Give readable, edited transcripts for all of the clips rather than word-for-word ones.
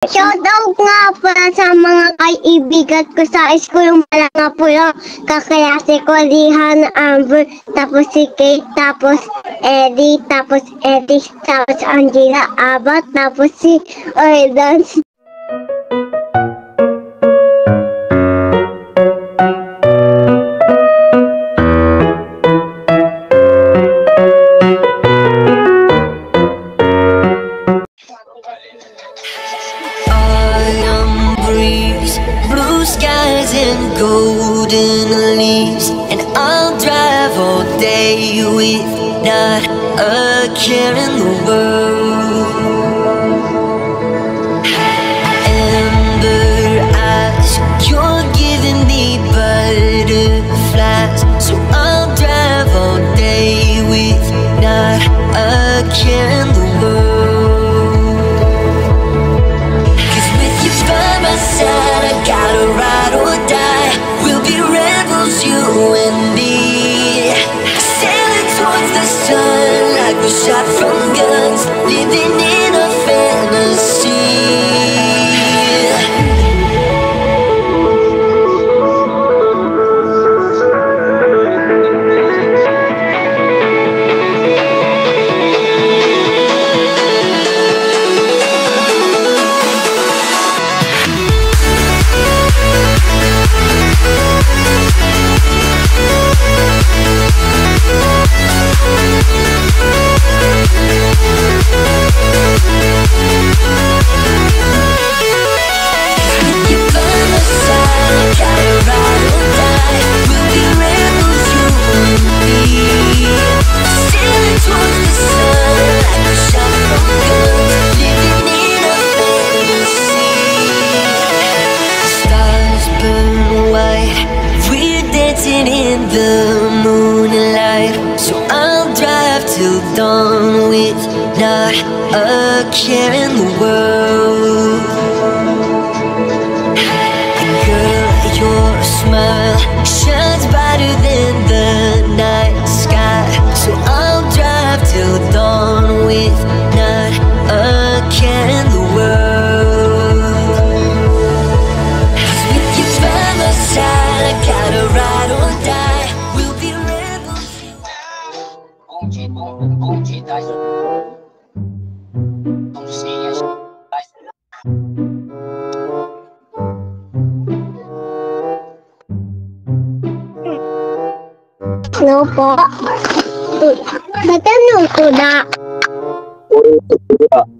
Shoutout nga pala sa mga kaibigan ko sa school. Wala nga po yung kaklase ko, Lihan, Amber, tapos si Kate, tapos Eddie, tapos Angela, Abat, tapos si Oydan. Blue skies and golden leaves, and I'll drive all day with not a care in the world. Amber eyes, you're giving me butterflies, so I'll drive all day with not a care in the world. Gotta ride or die, we'll be rebels, you and me. Sailing towards the sun like we're shot from guns, living in a fantasy. In the moonlight, so I'll drive till dawn with not a care in the world. Girl, your smile shines brighter than the night sky, so I'll drive till dawn with not a care in the world. 'Cause with you by my side, I gotta ride or die. We'll be rebels. Ano po? Natanong ko na.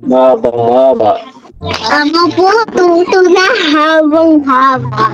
Mahaba. Ako po, tuto na habang haba.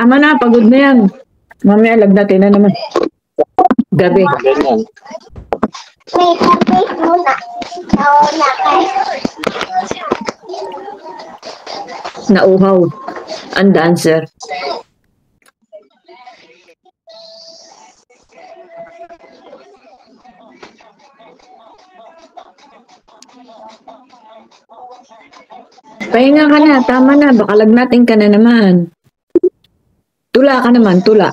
Tama na, pagod na yan. Mamaya lagnatin na naman. Gabi. Ganyan. May kapit muna. Nauna kayo. Nauhaw. Ang dancer. Pahinga ka na, tama na. Baka lagnatin ka na naman. Tula ka naman, tula.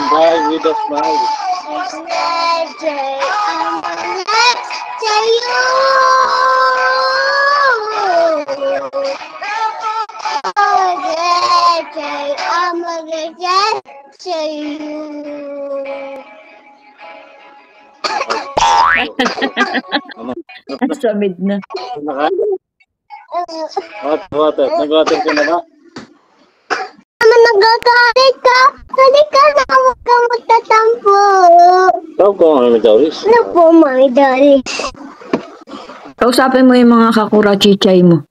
Smile with a smile. Samid na. Water. Nag-water ka na ba? Nagkakalit ka. Halika na, huwag ka magtatampo. Tawag ko ang Mami Doris. Ano po, Mami Doris? Kausapin mo yung mga kakura-chichay mo.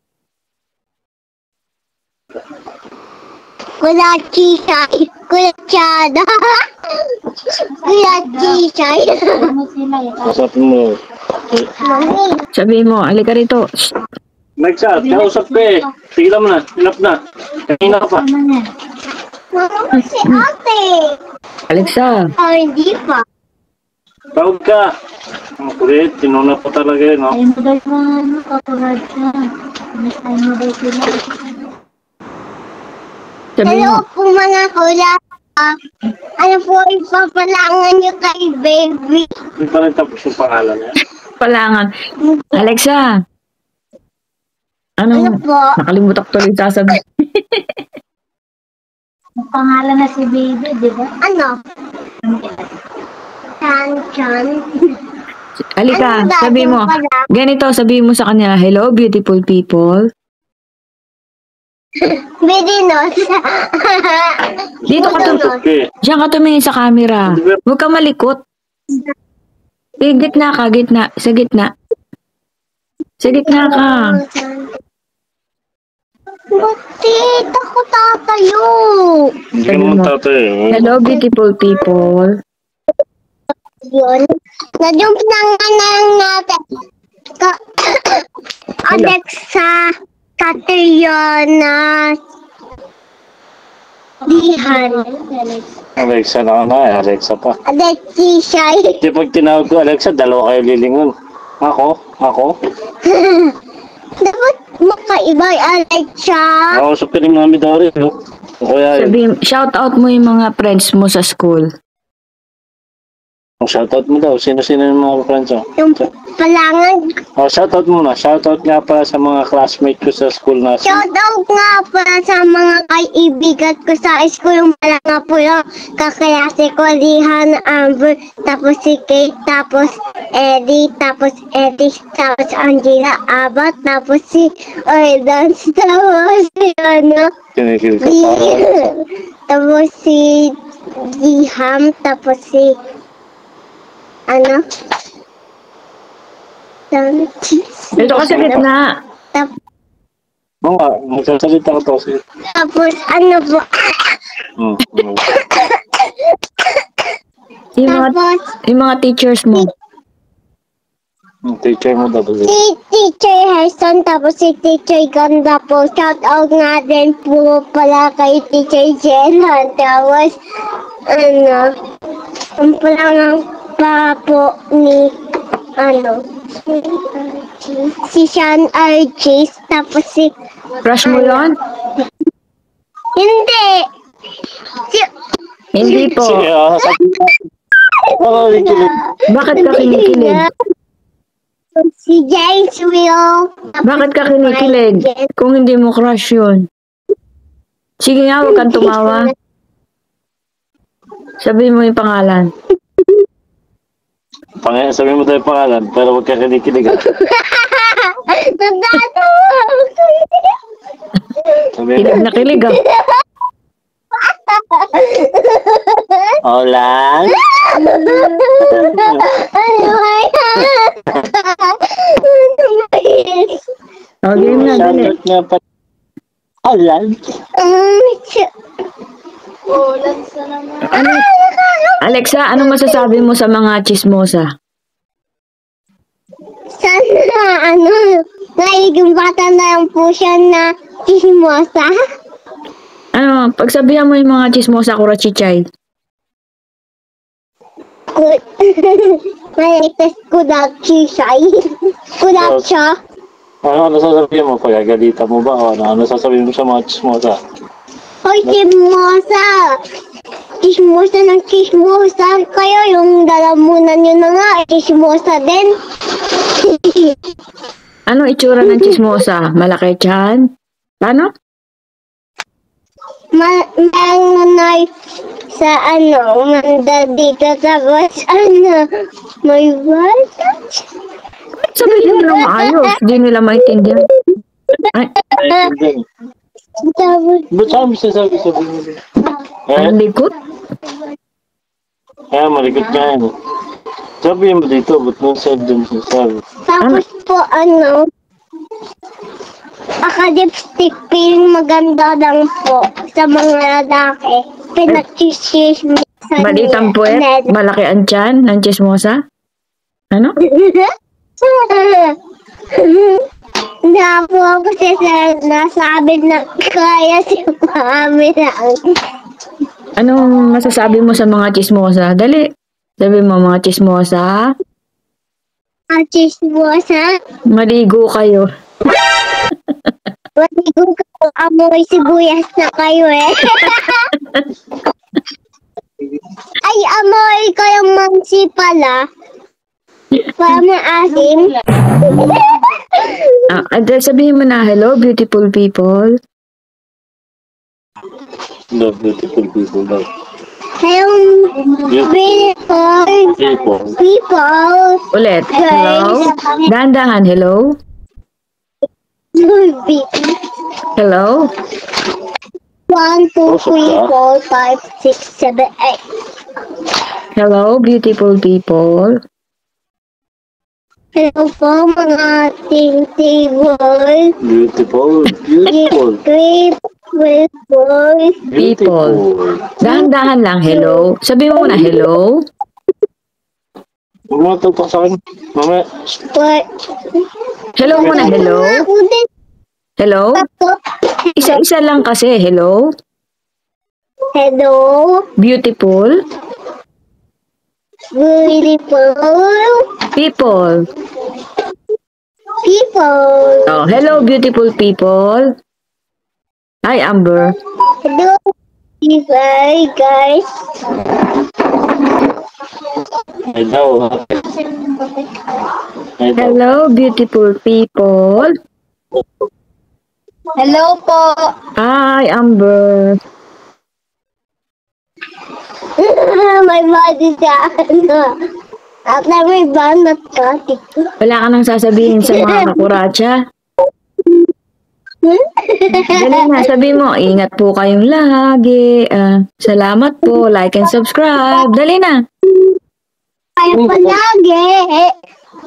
Kuya Chisay. Kuya Chada. Kuya Chisay. Kausapin mo. Mami. Sabi mo, alika rito. Shh. Nag-chat. Kausap ka eh. Sige lang na. Hinap na. Kanina ka pa. Mama si ate. Alexa, Oh, hindi pa. Tawag ka. Ang kulit. Tinuna pa talaga eh, no? Ayun po daw yung mga ano, katulad ka. Next time mo daw sila. sabi Hello mo, po mga kuya. Ano po ipapalangan niyo kay baby? Hindi pa rin tapos yung pangalan niya. palangan. Alexa, Ano ano? po? Nakalimutan ko tuloy sasabihin. Ang pangalan na si baby, di ba? Ano? Chan. Alika, Ano sabi mo. dating pala? Ganito, sabi mo sa kanya, hello beautiful people. Bidinos. Dito ka tum- Bidinos. Okay. Diyan ka tumingin sa camera. Huwag ka malikot. Gitna ka, gitna. Sa gitna. Sa gitna ka. Bakit ako tatayo? Hindi ka Sabi naman mo. tatay. Hello beautiful people. Yun. Na-jump na nga lang natin. Alexa, Catriona, Dihan, Alexa na na. Alexa pa. Alexia. Di pag tinawag ko, Alexa, dalawa kayo lilingon. Ako. Dapat makaiba Alexa. Ako sa piling Mami Doris. No? O kaya yun. Sabi, shout out mo yung mga friends mo sa school. Ang shoutout mo daw. Sino-sino yung mga friends mo? Yung palangan. Shoutout muna. Shoutout nga pala sa mga classmate ko sa school na. Shoutout nga para sa mga kaibigan ko sa school. Yung malanga po yung kaklase ko. Lihan, Amber, tapos si Kate, tapos Eddie, tapos Angela, Abat, tapos si Ordance, tapos si Kinikil ka si, pa. tapos si Diham, tapos si Dito ka sa gitna. Tap- Oo nga, magsasalita ka to. Tapos Tapos, Yung mga teachers mo. Teacher mo daw. si Teacher Harrison, tapos si Teacher Ganda po. Shout out nga din po pala kay Teacher Jenna. Tapos, ang pala nga pa po ni, si Sean Archis. Tapos si, Crush mo yon? hindi! Si, Hindi po. Bakit ka kinikilig? si James Will. Bakit ka kinikilig? Kung hindi mo crush yun. Sige nga, huwag kang tumawa. Sabihin mo yung pangalan. Sabihin mo tayo pangalan, pero huwag ka kinikilig. Kilig na kilig ah. Hola. O, game na, dali. Hola. Ano? Alexa, ano masasabi mo sa mga chismosa? Sana, nagiging bata na lang po siya na chismosa. Ano, pagsabihan mo yung mga chismosa kurachichay. Malitas kudakchisay. Kudaksha. Ano sasabihin mo? Pagagalitan mo ba? O ano sasabihin mo sa mga chismosa? Hoy, chismosa! Chismosa ng chismosa. Kayo, yung dalamunan nyo na nga, chismosa din. Ano itsura ng chismosa? Malaki tiyan? Paano? Meron na sa manda dito, tapos may watch. Sabihin mo lang maayos. Hindi nila maintindihan. Ay, Tapos, Ba't saan mo sasabihin mo? ang likot? Malikot nga yan. Sabihin mo dito, ba't mo dun sasabi? tapos po, akadipstick, feeling maganda lang po sa mga lalaki. Pinag-chismisan Maliit ang puwet? Malaki ang tiyan ng chismosa? Ano? Na po ako nasabi na kaya si mami lang. Anong masasabi mo sa mga chismosa? Dali. Sabi mo mga chismosa. Chismosa, Maligo kayo. maligo ka amoy sibuyas na kayo eh. Ay, amoy kayong mansi pala. Para maasim. Sabihin mo na, hello, beautiful people. Love beautiful people daw. Kayong beautiful people. Ulit. Hello. Dahan-dahan, hello. Hello. 1, 2, 3, 4, 5, 6, 7, 8. Hello, beautiful people. Hello po mga ating table. Beautiful. Beautiful. People. Dahan-dahan lang, hello. Sabi mo na, hello. Huwag mo tagpak sa akin. Mamaya. Hello muna, hello. Hello. Isa-isa lang kasi, hello. Hello. Beautiful. Beautiful. People. People. Oh, hello, beautiful people. Hi, Amber. Hello. Hi, guys. Hello. Hello, beautiful people. Hello po. Hi, Amber. My body sa At never banat ka. Wala ka nang sasabihin sa mga kakuracha. Dali na, sabi mo, ingat po kayong lagi. Salamat po, like and subscribe. Dali na. Kayo palagi.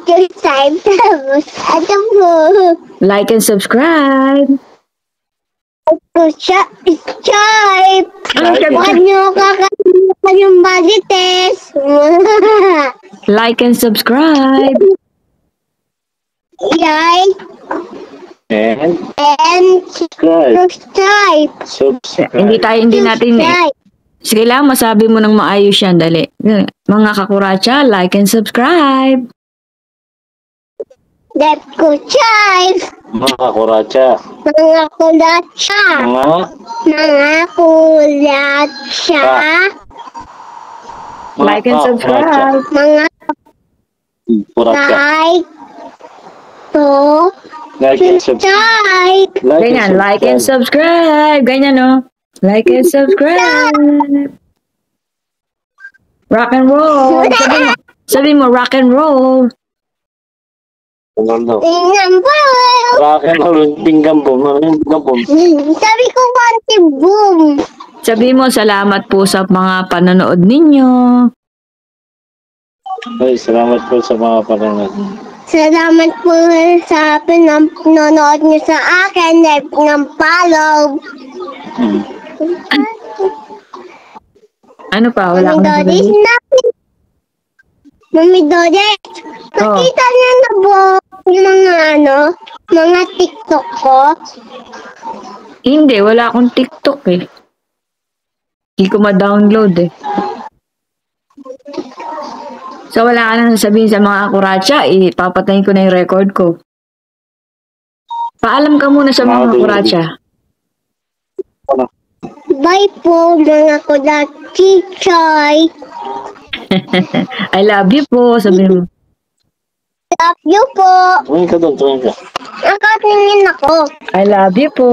Just time tapos. Ato po. Like and subscribe. Subscribe. Ano Huwag niyo kakalimutan yung body test. Like and subscribe. Like And and subscribe. subscribe. Hindi natin Subscribe. Sige lang, masabi mo ng maayos yan, dali. Mga kakuracha, like and subscribe. That ko chive. Mga kuracha. Mga kulatsa. Mga Mga kulatsa. Like and subscribe. Mga Kuracha. like to Like and subscribe. subscribe. Ganyan, like and subscribe. Ganyan, no? Like and subscribe. Rock and roll. Sabi mo, rock and roll. Ano? Tingnan po. Rock and roll. Pinggan boom. Pinggan boom. Sabi ko konti boom. Sabi mo, salamat po sa mga panonood ninyo. Ay, salamat po sa mga panonood. Salamat po sa pinanonood niyo sa akin. Like ng follow. Ano pa? Wala Mami akong Doris sabihin. na. Mami Doris. Oh. Nakita niya na po yung mga TikTok ko. Hindi, wala akong TikTok eh. Hindi ko ma-download eh. So wala ka nang sabihin sa mga kuracha, ipapatayin ko na yung record ko. Paalam ka muna sa mga kuracha. Bye po mga kulachi choy. I love you po, sabi mo. Love you po. Tumingin ka doon, tumingin ka. Nakatingin ako. I love you po.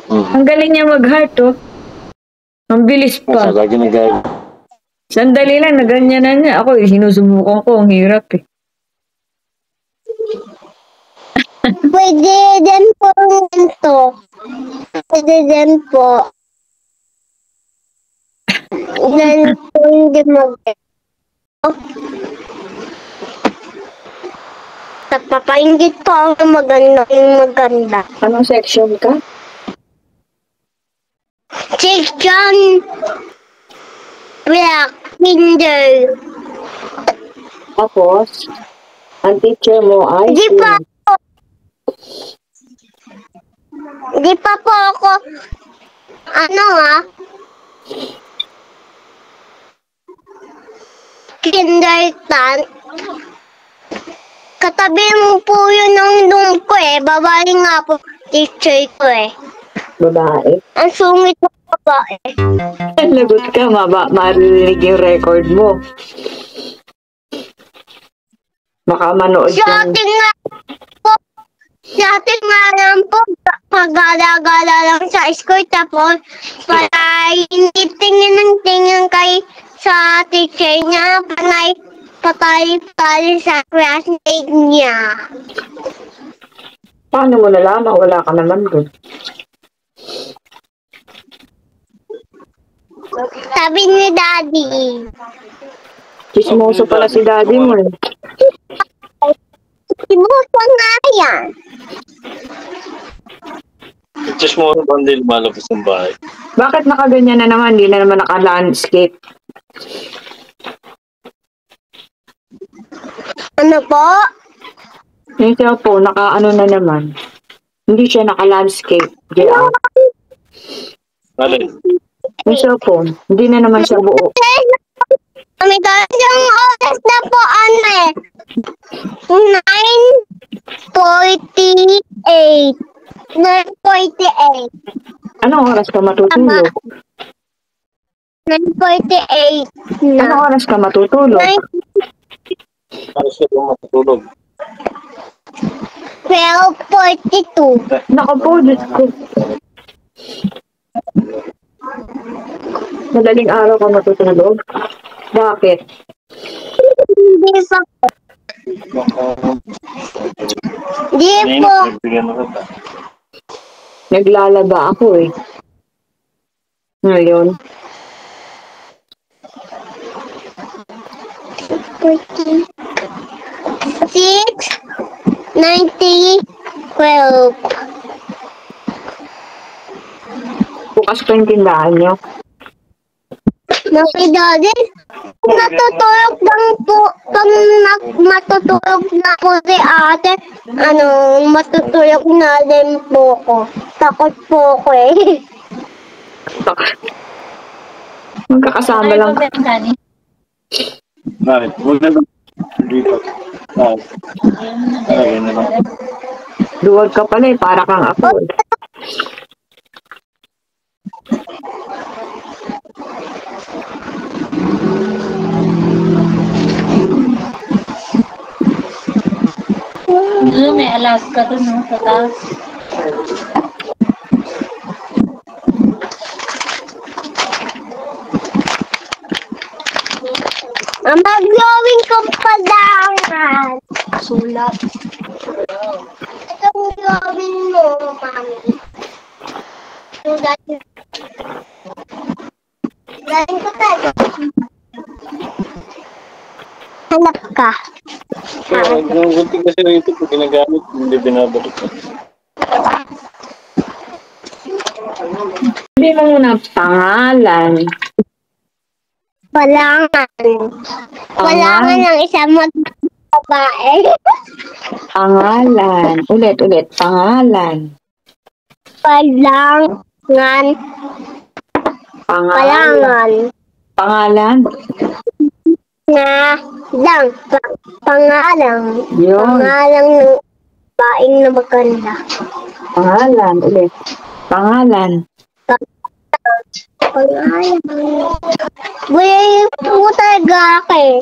Ang galing niya mag-heart, oh. Ang bilis pa. Lagi na gaya. Sandali lang, na ganyan na niya. Ako, sinusubukan ko. Ang hirap, eh. Pwede din po ganito. Pwede din po. Ganito hindi Papaingit ko ang maganda. Anong section ka? Section Black Kinder. Tapos, ang teacher mo ay... Di pa po ako kindergarten. Katabi mo po yun ng room ko eh. Babae nga po teacher ko eh. Babae. Ang sungit ng babae. Lagot ka, marinig yung record mo. Baka manood Si yung... ate nga po. Si ate nga lang po. Pagala-gala lang sa school. Tapos para hindi tingin ng tingin kay sa teacher niya. Patay sa classmate niya. Paano mo nalaman? Wala ka naman doon. Sabi ni Daddy. Chismoso pala si daddy mo eh. Sinuso nga yan. Just mo ba hindi lumalabas ng bahay? Bakit nakaganyan na naman? Hindi na naman naka-landscape. Ano po? Yung cellphone, naka-ano na naman. Hindi siya naka-landscape. JR. Alin? Yung cellphone, hindi na naman siya buo. Kami yung oras na po, 9:48. 9:48. Anong oras ka matutulog? 9:48 Anong na. oras ka matutulog? Para siya kung matutulog. 12:42. Naku po, Diyos ko. Madaling araw ka matutulog? Bakit? Hindi pa po. Di po. Bigyan mo kita. Naglalaba ako eh. Ngayon, 6, 90, 12. bukas pa yung tindahan nyo. Maki Daddy, natutulog lang po. Pag matutulog na po si ate, matutulog na din po ko. Takot po ko eh. Magkakasama lang. Bakit? Huwag na lang. Dito. Ayun na lang. Duwag ka pala eh, para kang ako eh. May Alaska doon, no? Sa taas. Ang mag-glowing ko padangan. Sulat. Itong glowing mo, mami. Galing ko tayo. Hanap ka. Yung gunting kasi rito pag ginagamit, hindi binabalik. Hindi mo muna pangalan. Walangan ng isang babae. Pangalan. Ulit. Pangalan. Palangan. Pangalan. Pangalan. Yun. Pangalan ng babaeng na maganda. Pangalan. Ulit. Pangalan. Pangalan. Buhay po talaga eh.